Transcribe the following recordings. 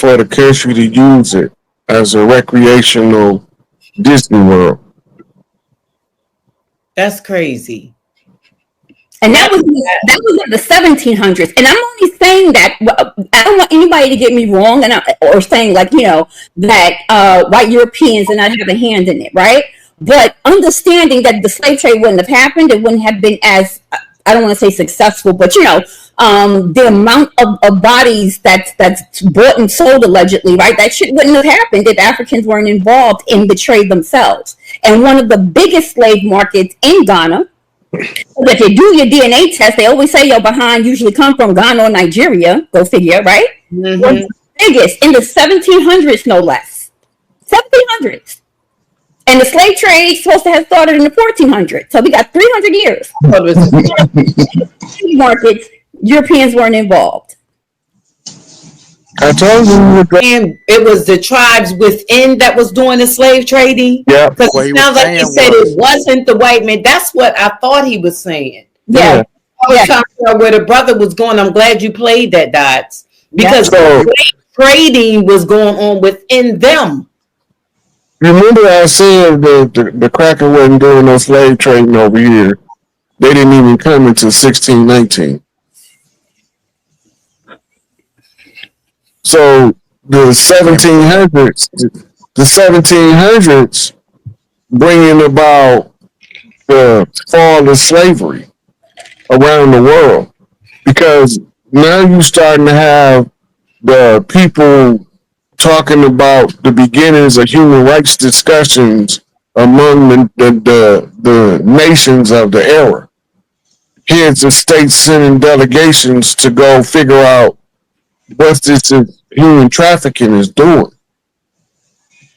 for the country to use it as a recreational Disney World. That's crazy. And that was in the 1700s. And I'm only saying that, I don't want anybody to get me wrong, or saying like, that white Europeans did not have a hand in it, right? But understanding that the slave trade wouldn't have happened, it wouldn't have been as, I don't want to say successful, but the amount of bodies that's bought and sold allegedly, right? That shit wouldn't have happened if Africans weren't involved in the trade themselves. And one of the biggest slave markets in Ghana, if you do your DNA test, they always say your behind usually come from Ghana or Nigeria. Go figure, right? Mm-hmm. Was the biggest in the 1700s, no less. 1700s. And the slave trade is supposed to have started in the 1400s. So we got 300 years. Markets, Europeans weren't involved. I told you. And it was the tribes within that was doing the slave trading. Yeah. Because it sounds like he said it wasn't the white man. That's what I thought he was saying. Yeah. I was trying to figure out where the brother was going. I'm glad you played that, Dots. Because slave trading was going on within them. Remember I said the cracker wasn't doing no slave trading over here. They didn't even come until 1619. So the 1700s bringing about the fall of slavery around the world, because now you're starting to have the people talking about the beginnings of human rights discussions among the nations of the era. Here's the states sending delegations to go figure out what this human trafficking is doing,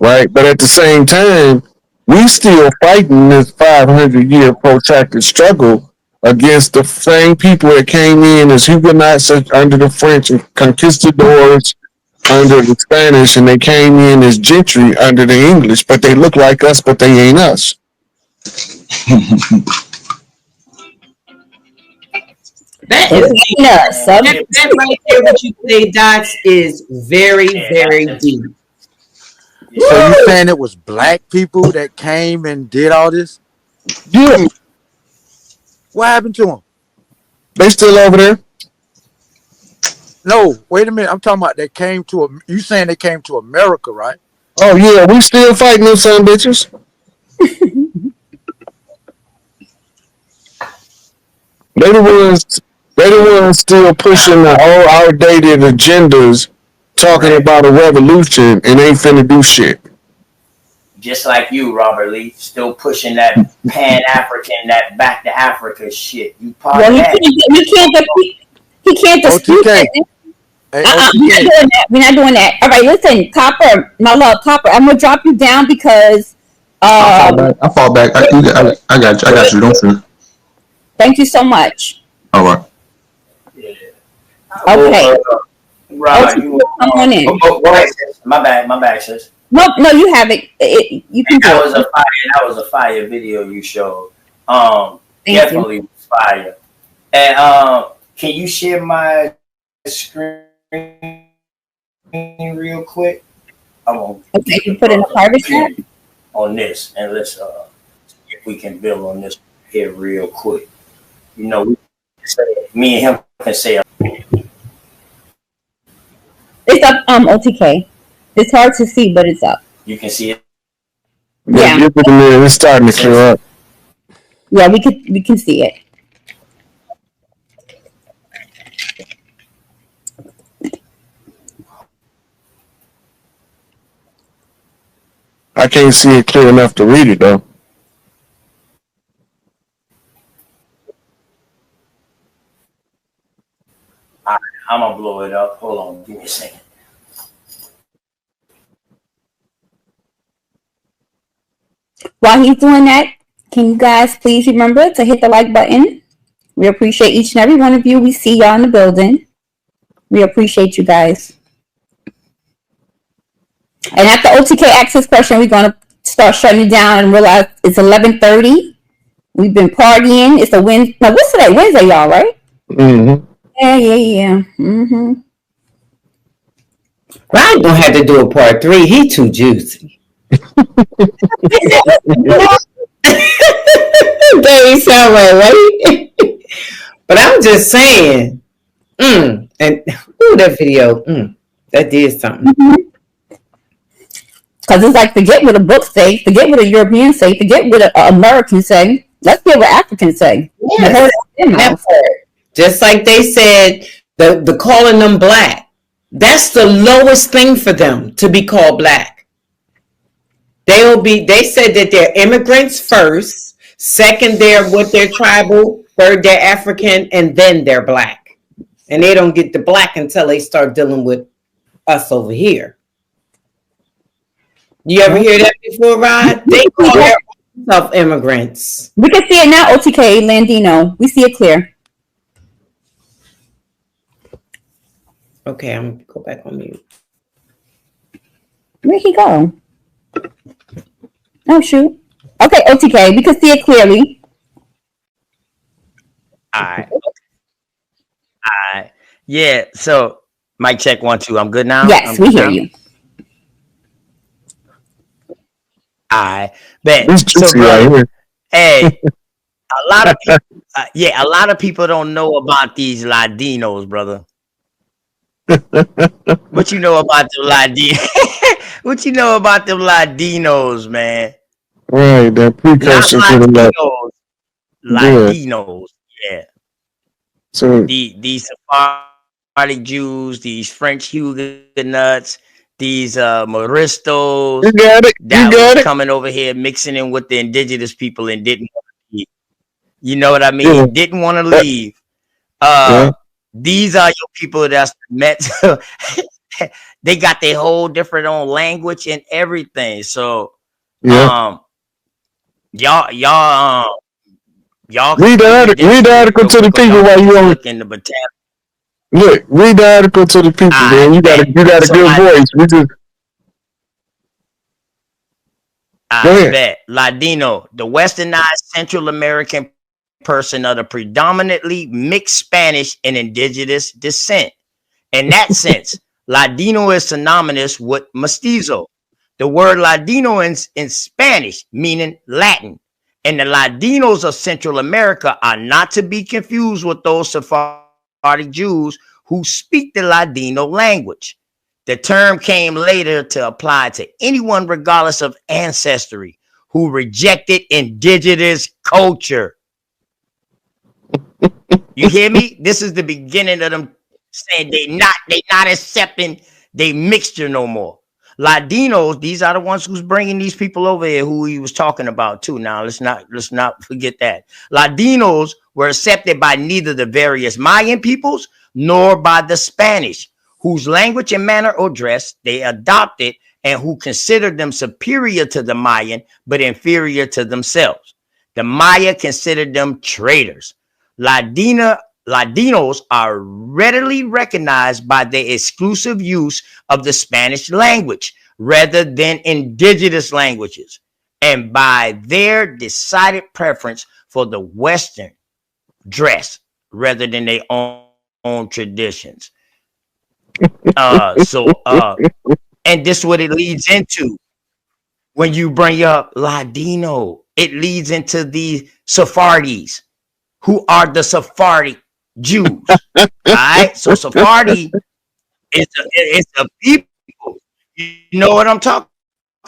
right? But at the same time, we still fighting this 500-year protracted struggle against the same people that came in as Huguenots under the French and conquistadors under the Spanish, and they came in as gentry under the English, but they look like us, but they ain't us. That right there, what you say, Dots, is very, very deep. So you saying it was black people that came and did all this? Yeah. What happened to them? They still over there? No, wait a minute. I'm talking about you saying they came to America, right? Oh yeah, we still fighting those son bitches. They the ones still pushing the old outdated agendas, talking about a revolution and ain't finna do shit. Just like you, Robert Lee, still pushing that Pan-African, that back to Africa shit. You part of that. He can't dispute that. We're not doing that. All right, listen, Copper, my love, Copper, I'm gonna drop you down because I fall back. I got you. Don't trip. Thank you so much. All right. Yeah. Okay. Right. Come on in. My bad, sis. No, you have it. You can do it. That was a fire video you showed. Definitely you. Was fire. And can you share my screen real quick? Okay, you put in a private chat on this, and let's see if we can build on this here real quick. You know, me and him can say it's up. OTK. It's hard to see, but it's up. You can see it. Yeah, give it a minute. It's starting to clear up. Yeah, we can see it. I can't see it clear enough to read it though. I'm gonna blow it up. Hold on, give me a second. While he's doing that, can you guys please remember to hit the like button? We appreciate each and every one of you. We see y'all in the building. We appreciate you guys. And after OTK asks this question, we're going to start shutting down and realize it's 11:30. We've been partying. It's a Wednesday. No, what's today? Wednesday, y'all, right? Mm-hmm. Yeah. Mm-hmm. Ryan gonna have to do a part 3. He too juicy. Baby sound right? But I'm just saying. And that video, that did something. Because it's like, forget what a book say, forget what a European say, forget what an American say. Let's hear what Africans say. Yes. That part. Just like they said, the calling them black. That's the lowest thing for them, to be called black. They said that they're immigrants first, second they're with their tribal, third they're African, and then they're black. And they don't get the black until they start dealing with us over here. You ever hear that before, Rod? They call themselves immigrants. We can see it now, OTK, Landino. We see it clear. Okay, I'm gonna go back on mute. Where'd he go? Oh, shoot. Okay, OTK, we can see it clearly. All right. Yeah, so mic check 1 2. I'm good now? Yes, we hear you. All right. Bet. So, right, hey, a lot of people, a lot of people don't know about these Ladinos, brother. What you know about the Ladinos? What you know about them Ladinos, man? Right, that precursor to the Ladinos, yeah. So these Sephardic Jews, these French Huguenots, these Moristos, you got it. That was coming over here, mixing in with the indigenous people and didn't want to leave. You know what I mean? Yeah. Didn't want to leave. These are your people that's met. They got their whole different own language and everything. So, y'all read the article to the people while you on in the botanical. Look, read the article to the people, man. You got a good voice. We just I bet. Ladino, the westernized Central American person of the predominantly mixed Spanish and indigenous descent. In that sense, Ladino is synonymous with mestizo. The word Ladino in Spanish, meaning Latin. And the Ladinos of Central America are not to be confused with those Sephardic Jews who speak the Ladino language. The term came later to apply to anyone regardless of ancestry who rejected indigenous culture. You hear me? This is the beginning of them saying they not accepting they mixture no more. Ladinos, these are the ones who's bringing these people over here who he was talking about too. Now let's not forget that Ladinos were accepted by neither the various Mayan peoples nor by the Spanish, whose language and manner or dress they adopted and who considered them superior to the Mayan but inferior to themselves. The Maya considered them traitors. Ladinos are readily recognized by their exclusive use of the Spanish language rather than indigenous languages, and by their decided preference for the Western dress rather than their own traditions. And this is what it leads into when you bring up Ladino. It leads into the Sephardi's, who are the Sephardic Jews. All right, so Sephardi is a people. You know what I'm talking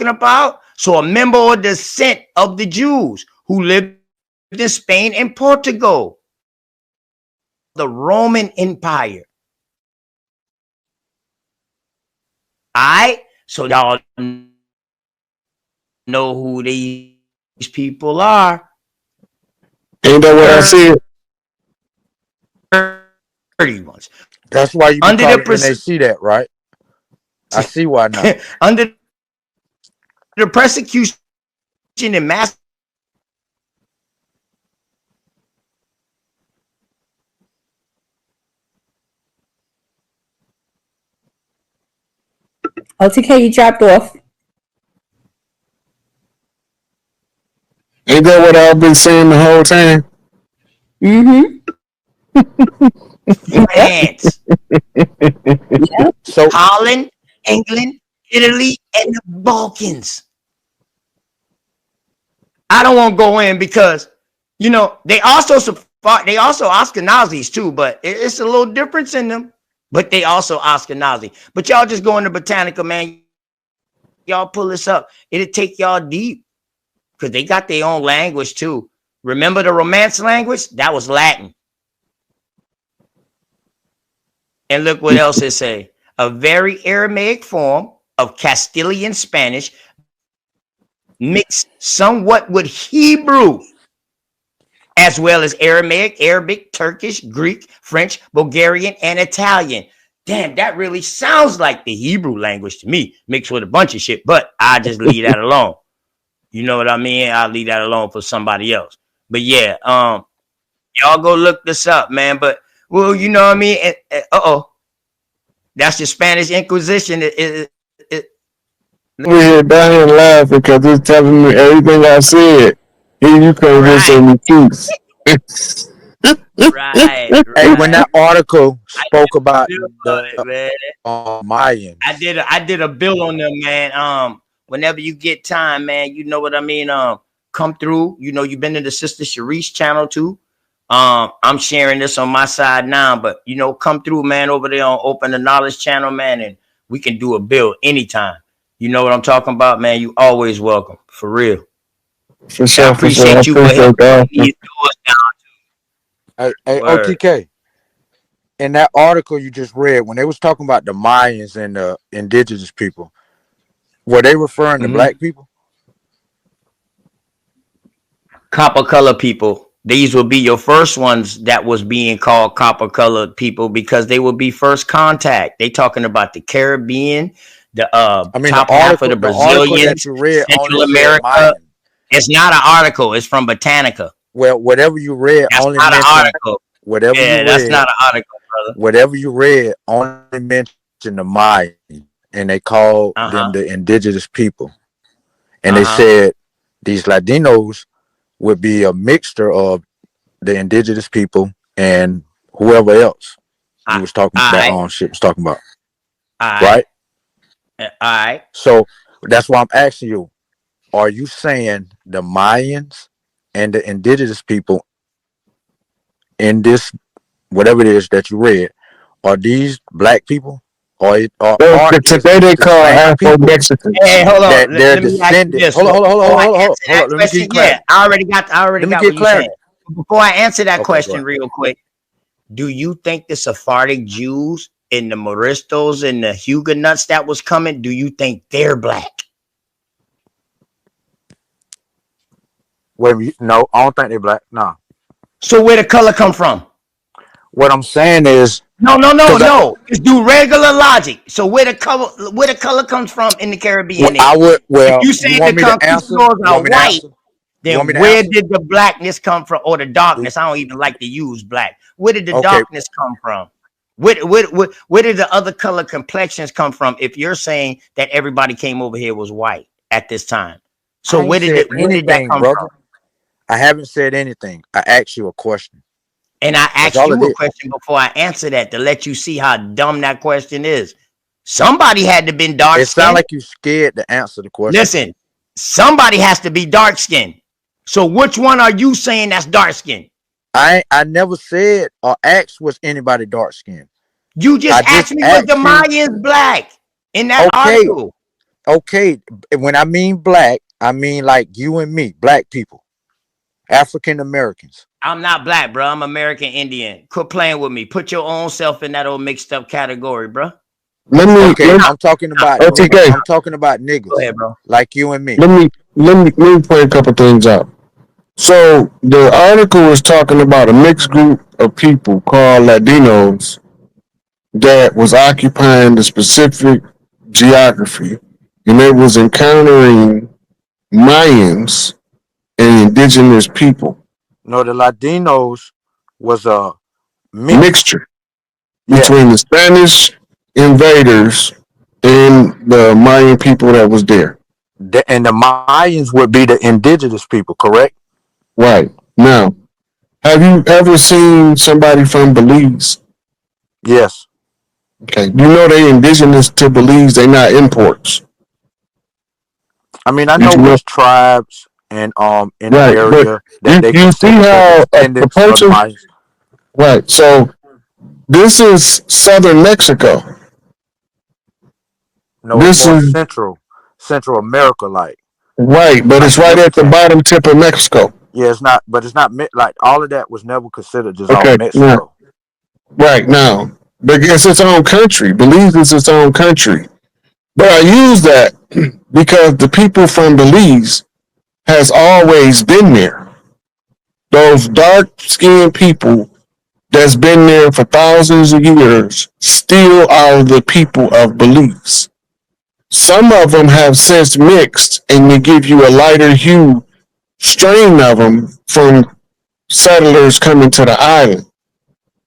about? So a member or descent of the Jews who lived in Spain and Portugal, the Roman Empire. All right, so y'all know who these people are. Ain't that what I said? Ones. That's why you be calling when they see that, right? I see why now. Under the persecution and mass. OTK, you dropped off. Ain't that what I've been saying the whole time? Mm-hmm. France. Yep. So Holland, England, Italy, and the Balkans. I don't want to go in because, you know, they also Ashkenazis too, but it's a little difference in them. But they also Ashkenazi. But y'all just go into Britannica, man. Y'all pull this up. It'll take y'all deep because they got their own language too. Remember the Romance language? That was Latin. And look what else it say. A very Aramaic form of Castilian Spanish mixed somewhat with Hebrew, as well as Aramaic, Arabic, Turkish, Greek, French, Bulgarian, and Italian. Damn, that really sounds like the Hebrew language to me, mixed with a bunch of shit, but I just leave that alone. You know what I mean? I'll leave that alone for somebody else. But yeah, y'all go look this up, man. But, well, you know what I mean? That's the Spanish Inquisition. Over here dying laughing because it's telling me everything I said. Here you come with some receipts. Right. Hey, when that article spoke about man. Mayans, I did a bill on them, man. Whenever you get time, man, you know what I mean. Come through. You know, you've been to the Sister Sharice channel too. I'm sharing this on my side now, but you know, come through, man, over there on Open the Knowledge channel, man, and we can do a bill anytime. You know what I'm talking about, man. You always welcome, for real. For sure, I appreciate you for helping these doors down. hey, Word. OTK. In that article you just read, when they was talking about the Mayans and the indigenous people, were they referring to black people? Copper colored people. These will be your first ones that was being called copper colored people because they will be first contact. They talking about the Caribbean, the top half of the Brazilians, that you read Central only said America. Mayan. It's not an article. It's from Botanica. Well, whatever you read That's only not an mentioned article. whatever Yeah, you that's read. not an article, brother. Whatever you read only mentioned the Mayan, and they called them the indigenous people. And they said these Ladinos would be a mixture of the indigenous people and whoever else you was talking that shit was talking about. Right? All right. So that's why I'm asking you, are you saying the Mayans and the indigenous people in this whatever it is that you read, are these black people? Or today they call Afro-Mexicans. Hey, hold on. That they're Let me ask you descended. this. Hold on. Let me get Yeah, clarity. I already got what you saying. Before I answer that question real quick, do you think the Sephardic Jews and the Moristos and the Huguenots that was coming, do you think they're black? Wait, no, I don't think they're black. No. So where the color come from? What I'm saying is no. Just do regular logic. So where the color comes from in the Caribbean? If you say the conquistadors are white, then where did the blackness come from, or the darkness? I don't even like to use black. Where did the darkness come from? Where did the other color complexions come from? If you're saying that everybody came over here was white at this time, so where did that come from? I haven't said anything. I asked you a question. And I asked you a question before I answer that to let you see how dumb that question is. Somebody had to been dark skinned. It sounds like you scared to answer the question. Listen, somebody has to be dark skinned. So which one are you saying that's dark skinned? I never said or asked was anybody dark skinned. You just asked me was the Mayans black in that article. Okay. When I mean black, I mean like you and me, black people, African Americans. I'm not black, bro. I'm American Indian. Quit playing with me. Put your own self in that old mixed up category, bro. I'm talking about I'm talking about niggas. Go ahead, bro. Like you and me. Let me point a couple things out. So the article was talking about a mixed group of people called Ladinos that was occupying the specific geography, and it was encountering Mayans and indigenous people. No, the Ladinos was a mixture between the Spanish invaders and the Mayan people that was there. And the Mayans would be the indigenous people, correct? Right. Now, have you ever seen somebody from Belize? Yes. Okay, you know they indigenous to Belize. They not imports. I mean, I Did know you know? which tribes and in the Right, but area that they you see consider the how a descendants of the person. Mayans. Right, so this is southern Mexico. No, it's This more is Central America, right, but like it's right at the Yucatan. bottom tip of Mexico. Yeah, it's not, but it's not like all of that was never considered just all Okay, now, Mexico. right now, but it's its own country. Belize is its own country. But I use that because the people from Belize has always been there. Those dark skinned people that's been there for thousands of years still are the people of Belize. Some of them have since mixed and they give you a lighter hue strain of them from settlers coming to the island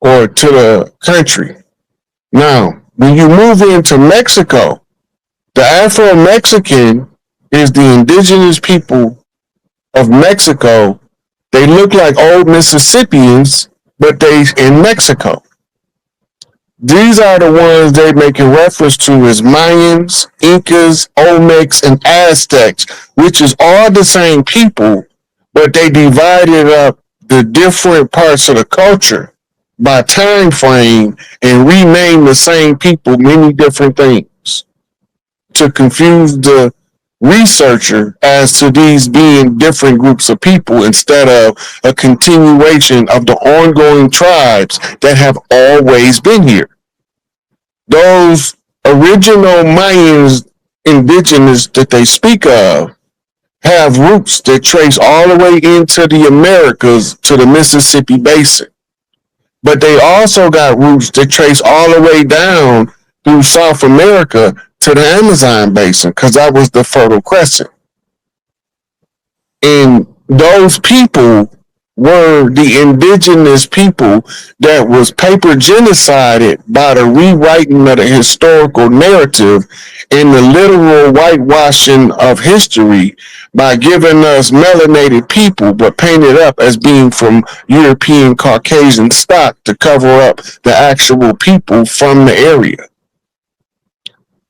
or to the country. Now, when you move into Mexico, the Afro Mexican is the indigenous people of Mexico. They look like old Mississippians, but they in Mexico. These are the ones they making reference to as Mayans, Incas, Olmecs, and Aztecs, which is all the same people, but they divided up the different parts of the culture by time frame and renamed the same people many different things to confuse the researcher as to these being different groups of people instead of a continuation of the ongoing tribes that have always been here. Those original Mayans indigenous that they speak of have roots that trace all the way into the Americas to the Mississippi Basin. But they also got roots that trace all the way down through South America to the Amazon Basin because that was the Fertile Crescent. And those people were the indigenous people that was paper genocided by the rewriting of the historical narrative and the literal whitewashing of history by giving us melanated people but painted up as being from European Caucasian stock to cover up the actual people from the area.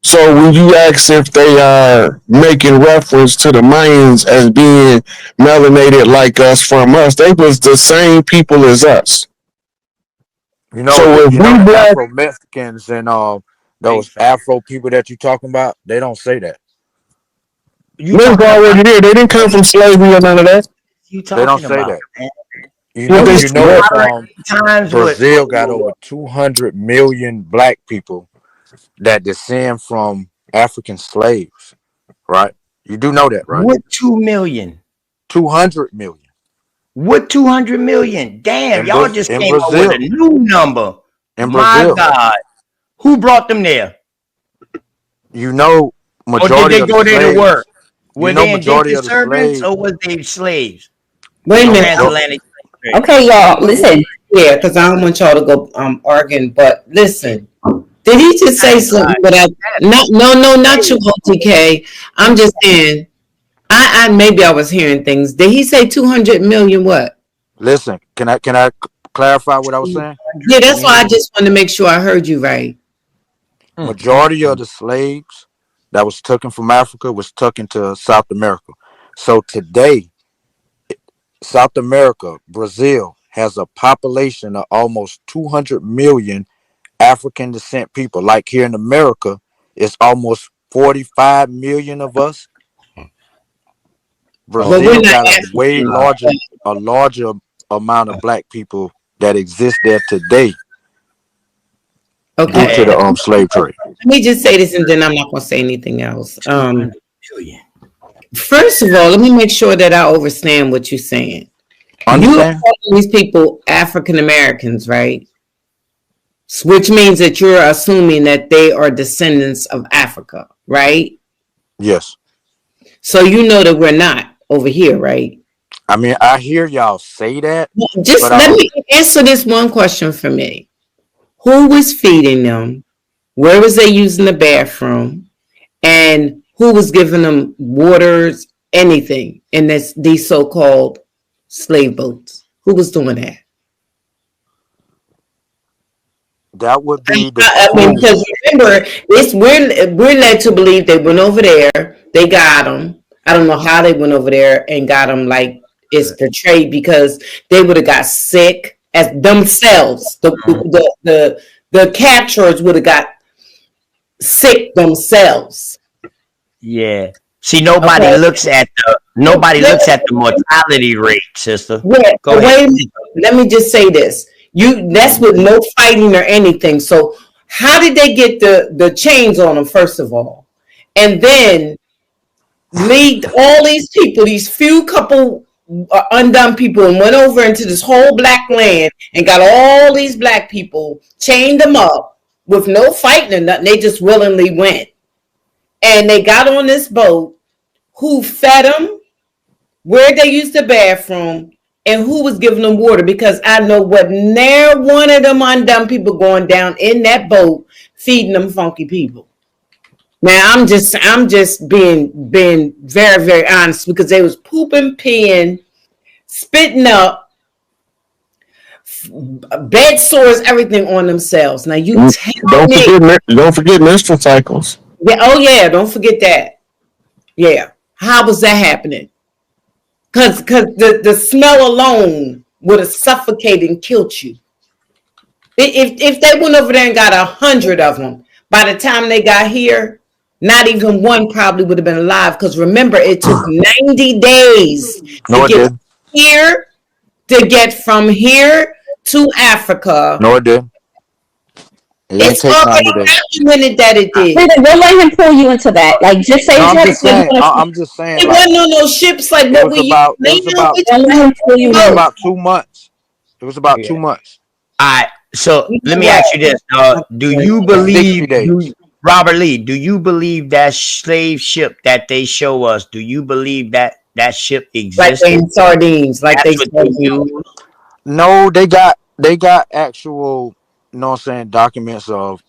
So when you ask if they are making reference to the Mayans as being melanated like us from us, they was the same people as us. So if You know we the black, Afro Mexicans and those Afro people that you talking about, they don't say that. You they was talking about already there. They didn't come from slavery or none of that. you They don't talking say about, that. man? What they You know, what, Times Brazil got over 200 million black people that descend from African slaves, right? You do know that, right? what 2 million? 200 million What 200 million? Damn, y'all just In came up with a Brazil. new number. In My Brazil, God. Who brought them there? you know, Or did majority they of the go there to work? slaves. You Were know, they majority indentured of the servants slaves. or was they slaves? Wait a No, minute. Transatlantic slave trade. Okay, y'all, listen. Yeah, because I don't want y'all to go arguing. But listen, did he just say something? But I not no not you, OTK. I'm just saying. I maybe I was hearing things. Did he say 200 million? What? listen. Can I clarify what I was saying? Yeah, that's why I Million. just wanted to make sure I heard you right. Majority of the slaves that was taken from Africa was taken to South America. So today, South America, Brazil, has a population of almost 200 million African descent people. Like here in America, it's almost 45 million of us. But we're Brazil not got African. a larger amount of black people that exist there today due Okay. to Man, the slave trade. Let me just say this, and then I'm not going to say anything else. 200 million. First of all, let me make sure that I understand what you're saying. You are Understand? calling these people African Americans, right? Which means that you're assuming that they are descendants of Africa, right? Yes. So you know that we're not over here, right? I mean, I hear y'all say that, Just but let me answer this one question for me. Who was feeding them? Where was they using the bathroom? And who was giving them waters, anything in these so-called slave boats? Who was doing that? That would be the I mean, truth. because remember, we're led to believe they went over there, they got them. I don't know how they went over there and got them like it's portrayed, because they would have got sick as themselves. The capturers would have got sick themselves. Yeah. See, nobody Okay. looks at the mortality rate, sister. Yeah, Go ahead. wait a minute. Let me just say this. That's with no fighting or anything. So how did they get the chains on them, first of all? And then lead all these people, these few couple undone people, and went over into this whole black land and got all these black people, chained them up with no fighting or nothing. They just willingly went. And they got on this boat. Who fed them? Where they used the bathroom? And who was giving them water? Because I know what near one of them undone people going down in that boat feeding them funky people. Now I'm just being very, very honest, because they was pooping, peeing, spitting up, bed sores, everything on themselves. Now you tell me. Don't forget menstrual cycles. Yeah, oh yeah, don't forget that. Yeah. How was that happening? Because the smell alone would have suffocated and killed you. If they went over there and got 100 of them, by the time they got here, not even one probably would have been alive. Because remember, it took 90 days to get here, to get from here to Africa. No, it didn't. It's already documented that it did. We'll let him pull you into that. Like, just say. No, I'm just saying. It wasn't on those ships like what we used. It was about 2 months. It was about 2 months. All right. So let me ask you this: do you believe, Robert Lee? Do you believe that slave ship that they show us? Do you believe that ship exists? Like they sardines, like That's they use? No, they got actual, you know what I'm saying, documents of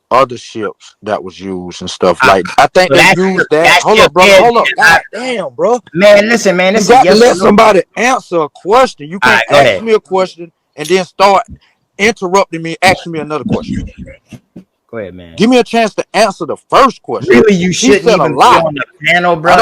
other ships that was used and stuff. Like, I think they used that. Hold up, bro. Hold up. God damn, bro. Man, listen, man. You got to let somebody answer a question. You can't ask me a question and then start interrupting me, asking me another question. Go ahead, man. Give me a chance to answer the first question. Really, you shouldn't even be on the panel, bro.